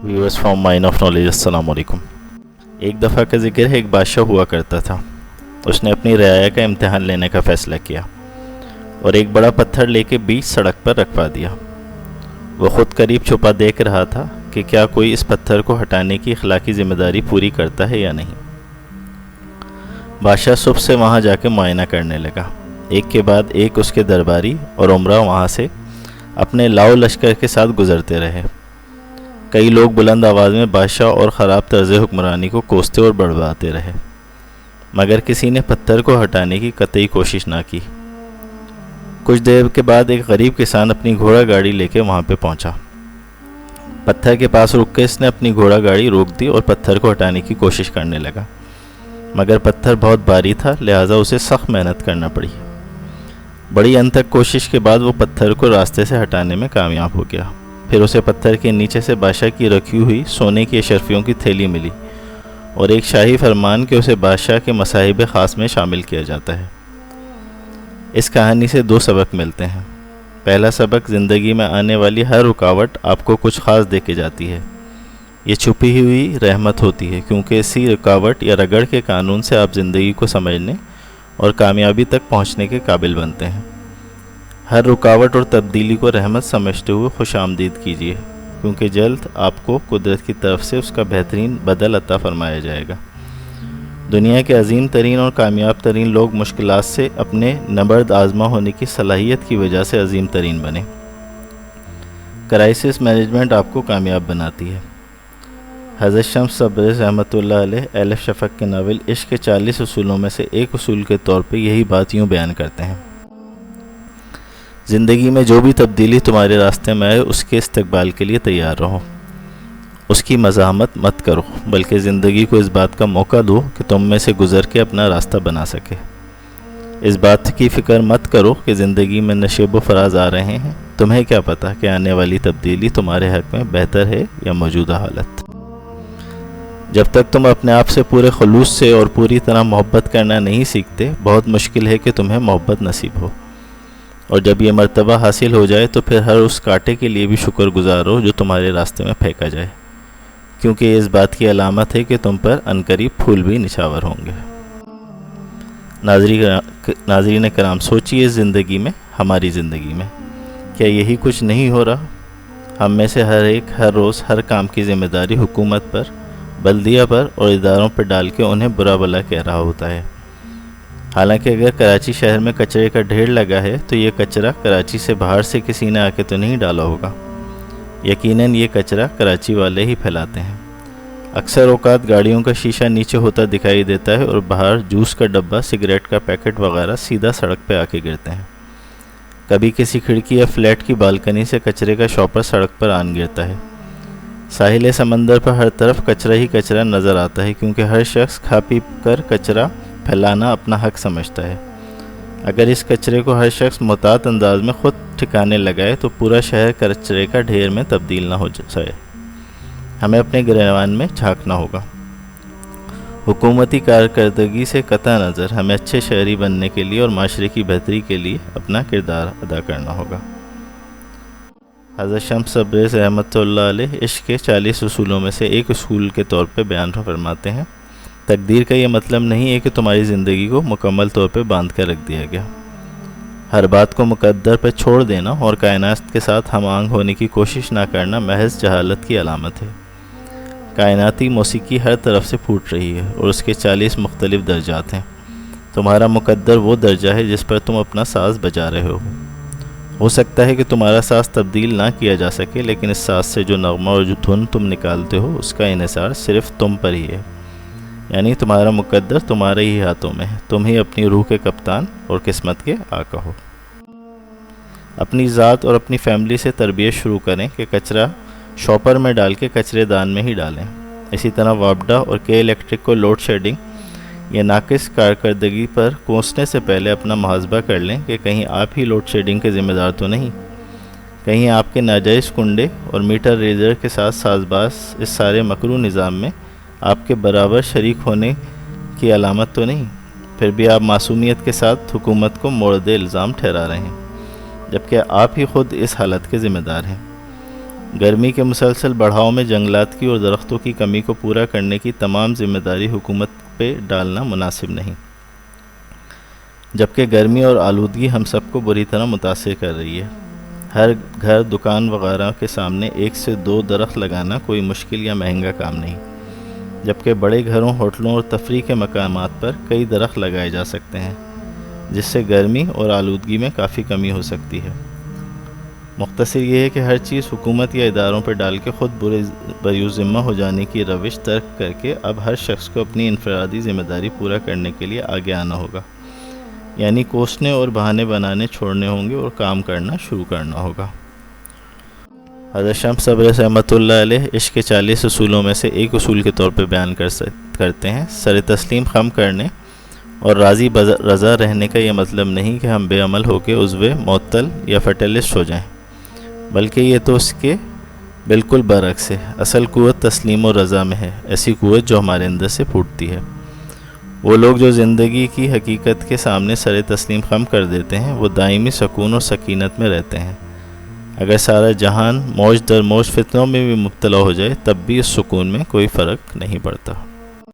Viewers from mine of knowledge, अस्सलाम वालेकुम। एक दफ़ा का जिक्र है, एक बादशाह हुआ करता था। उसने अपनी रियाया का इम्तिहान लेने का फ़ैसला किया और एक बड़ा पत्थर लेके बीच सड़क पर रखवा दिया। वो ख़ुद करीब छुपा देख रहा था कि क्या कोई इस पत्थर को हटाने की अखलाकी ज़िम्मेदारी पूरी करता है या नहीं। बादशाह सुबह से वहाँ जाके मुआयना करने लगा। एक के बाद एक उसके दरबारी और उमरा वहाँ से अपने लाओ लश्कर के साथ गुज़रते रहे। कई लोग बुलंद आवाज़ में बादशाह और ख़राब तर्ज़ हुक्मरानी को कोसते और बड़बाते रहे, मगर किसी ने पत्थर को हटाने की कतई कोशिश ना की। कुछ देर के बाद एक गरीब किसान अपनी घोड़ा गाड़ी लेके वहाँ पे पहुँचा। पत्थर के पास रुक के इसने अपनी घोड़ा गाड़ी रोक दी और पत्थर को हटाने की कोशिश करने लगा, मगर पत्थर बहुत भारी था, लिहाजा उसे सख्त मेहनत करना पड़ी। बड़ी अनथक कोशिश के बाद वो पत्थर को रास्ते से हटाने में कामयाब हो गया। फिर उसे पत्थर के नीचे से बादशाह की रखी हुई सोने की अशरफियों की थैली मिली और एक शाही फरमान कि उसे बादशाह के मसाहिब ख़ास में शामिल किया जाता है। इस कहानी से दो सबक मिलते हैं। पहला सबक, ज़िंदगी में आने वाली हर रुकावट आपको कुछ ख़ास दे के जाती है। ये छुपी हुई रहमत होती है, क्योंकि इसी रुकावट या रगड़ के कानून से आप ज़िंदगी को समझने और कामयाबी तक पहुंचने के काबिल बनते हैं। हर रुकावट और तब्दीली को रहमत समझते हुए खुशामदीद कीजिए, क्योंकि जल्द आपको कुदरत की तरफ से उसका बेहतरीन बदल अता फरमाया जाएगा। दुनिया के अजीम तरीन और कामयाब तरीन लोग मुश्किलात से अपने नबर्द आज़मा होने की सलाहियत की वजह से अजीम तरीन बने। क्राइसिस मैनेजमेंट आपको कामयाब बनाती है। हज़रत शम्स तबरेज़ी रहमतुल्लाह अलैह अलफ शफ़क़ के नावल इश्क़ के 40 उसूलों में से एक उसूल के तौर पे यही बात यूँ बयान करते हैं, ज़िंदगी में जो भी तब्दीली तुम्हारे रास्ते में आए उसके इस्तकबाल के लिए तैयार रहो। उसकी मज़ाहमत मत करो, बल्कि ज़िंदगी को इस बात का मौका दो कि तुम में से गुज़र के अपना रास्ता बना सके। इस बात की फ़िक्र मत करो कि ज़िंदगी में नशेब व फराज आ रहे हैं। तुम्हें क्या पता कि आने वाली तब्दीली तुम्हारे हक़ में बेहतर है या मौजूदा हालत। जब तक तुम अपने आप से पूरे खुलूस से और पूरी तरह मोहब्बत करना नहीं सीखते, बहुत मुश्किल है कि तुम्हें मोहब्बत नसीब हो। और जब ये मर्तबा हासिल हो जाए तो फिर हर उस कांटे के लिए भी शुक्रगुजार हो जो तुम्हारे रास्ते में फेंका जाए, क्योंकि ये इस बात की अलामत है कि तुम पर अनकरीब फूल भी निछावर होंगे। नाज़रीन कराम, सोचिए ज़िंदगी में, हमारी ज़िंदगी में क्या यही कुछ नहीं हो रहा? हम में से हर एक हर रोज़ हर काम की ज़िम्मेदारी हुकूमत पर, बल्दिया पर और इदारों पर डाल के उन्हें बुरा भला कह रहा होता है। हालांकि अगर कराची शहर में कचरे का ढेर लगा है तो ये कचरा कराची से बाहर से किसी ने आके तो नहीं डाला होगा। यकीनन ये कचरा कराची वाले ही फैलाते हैं। अक्सर औकात गाड़ियों का शीशा नीचे होता दिखाई देता है और बाहर जूस का डब्बा, सिगरेट का पैकेट वगैरह सीधा सड़क पे आके गिरते हैं। कभी किसी खिड़की या फ्लैट की बालकनी से कचरे का शॉपर सड़क पर आन गिरता है। साहिल समंदर पर हर तरफ कचरा ही कचरा नज़र आता है, क्योंकि हर शख्स खा पी कर कचरा फैलाना अपना हक समझता है। अगर इस कचरे को हर शख्स मुतात अंदाज में ख़ुद ठिकाने लगाए तो पूरा शहर कचरे का ढेर में तब्दील ना हो जाए। हमें अपने गिरवान में झांकना होगा। हुकूमती कारकर्दगी से कतई नज़र हमें अच्छे शहरी बनने के लिए और माशरे की बेहतरी के लिए अपना किरदार अदा करना होगा। हज़रत शम्स तबरेज़ी रहमतुल्लाह अलैह इश्क़ के 40 उसूलों में से एक उसूल के तौर पे बयान फरमाते हैं, तकदीर का ये मतलब नहीं है कि तुम्हारी ज़िंदगी को मुकम्मल तौर पे बांध कर रख दिया गया। हर बात को मुकद्दर पर छोड़ देना और कायनात के साथ हम आहंग होने की कोशिश ना करना महज जहालत की अलामत है। कायनाती मौसीकी हर तरफ से फूट रही है और उसके 40 मुख्तलिफ दर्जात हैं। तुम्हारा मुकद्दर वो दर्जा है जिस पर तुम अपना साज़ बजा रहे हो सकता है कि तुम्हारा साज़ तब्दील ना किया जा सके, लेकिन इस साज़ से जो नगमा और जो धुन तुम निकालते हो उसका इन्हिसार सिर्फ तुम पर ही है। यानी तुम्हारा मुकद्दर तुम्हारे ही हाथों में है। तुम ही अपनी रूह के कप्तान और किस्मत के आका हो। अपनी ज़ात और अपनी फैमिली से तरबियत शुरू करें कि कचरा शॉपर में डाल के कचरेदान में ही डालें। इसी तरह वापडा और के इलेक्ट्रिक को लोड शेडिंग या नाकिस कारकर्दगी पर कोसने से पहले अपना मुहासबा कर लें कि कहीं आप ही लोड शेडिंग के ज़िम्मेदार तो नहीं। कहीं आपके नाजायज़ कुंडे और मीटर रीडर के साथ साजबाज इस सारे मकरू निज़ाम में आपके बराबर शरीक होने की अलामत तो नहीं। फिर भी आप मासूमियत के साथ हुकूमत को मोर्दे इल्ज़ाम ठहरा रहे हैं, जबकि आप ही ख़ुद इस हालत के ज़िम्मेदार हैं। گرمی کے مسلسل بڑھاؤ میں جنگلات کی اور درختوں کی کمی کو پورا کرنے کی تمام ذمہ داری حکومت پہ ڈالنا مناسب نہیں، جبکہ گرمی اور آلودگی ہم سب کو بری طرح متاثر کر رہی ہے۔ ہر گھر، دکان وغیرہ کے سامنے 1 سے 2 درخت لگانا کوئی مشکل یا مہنگا کام نہیں، جبکہ بڑے گھروں، ہوٹلوں اور تفریح کے مقامات پر کئی درخت لگائے جا سکتے ہیں، جس سے گرمی اور آلودگی میں کافی کمی ہو سکتی ہے۔ مختصر یہ ہے کہ ہر چیز حکومت یا اداروں پر ڈال کے خود بریو ذمہ ہو جانے کی روش ترک کر کے اب ہر شخص کو اپنی انفرادی ذمہ داری پورا کرنے کے لیے آگے آنا ہوگا، یعنی کوسنے اور بہانے بنانے چھوڑنے ہوں گے اور کام کرنا شروع کرنا ہوگا۔ حضرت شمس صبر رحمۃ اللہ علیہ عشق کے 40 اصولوں میں سے ایک اصول کے طور پہ بیان کرتے ہیں، سر تسلیم خم کرنے اور راضی رضا رہنے کا یہ مطلب نہیں کہ ہم بے عمل ہو کے عضو معطل یا فیٹلسٹ ہو جائیں، بلکہ یہ تو اس کے بالکل برعکس ہے۔ اصل قوت تسلیم و رضا میں ہے، ایسی قوت جو ہمارے اندر سے پھوٹتی ہے۔ وہ لوگ جو زندگی کی حقیقت کے سامنے سر تسلیم خم کر دیتے ہیں، وہ دائمی سکون اور سکینت میں رہتے ہیں۔ اگر سارا جہان موج در موج فتنوں میں بھی مبتلا ہو جائے، تب بھی اس سکون میں کوئی فرق نہیں پڑتا۔